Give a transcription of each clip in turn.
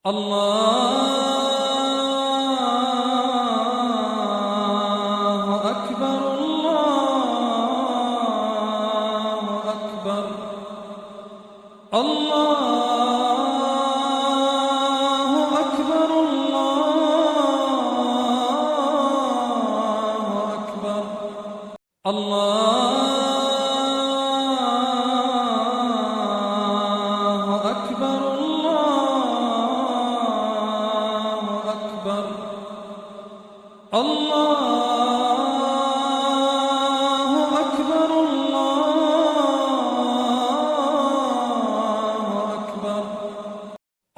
الله أكبر الله أكبر الله أكبر الله أكبر الله أكبر الله أكبر الله أكبر الله أكبر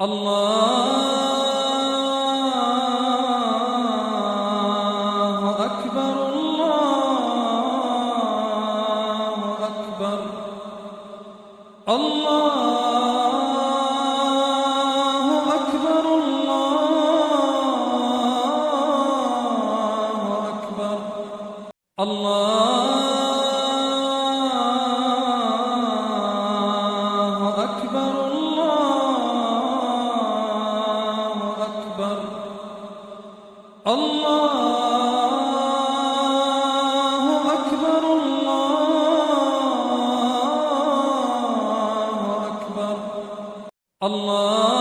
الله أكبر الله أكبر الله أكبر الله أكبر الله أكبر الله أكبر الله أكبر الله أكبر الله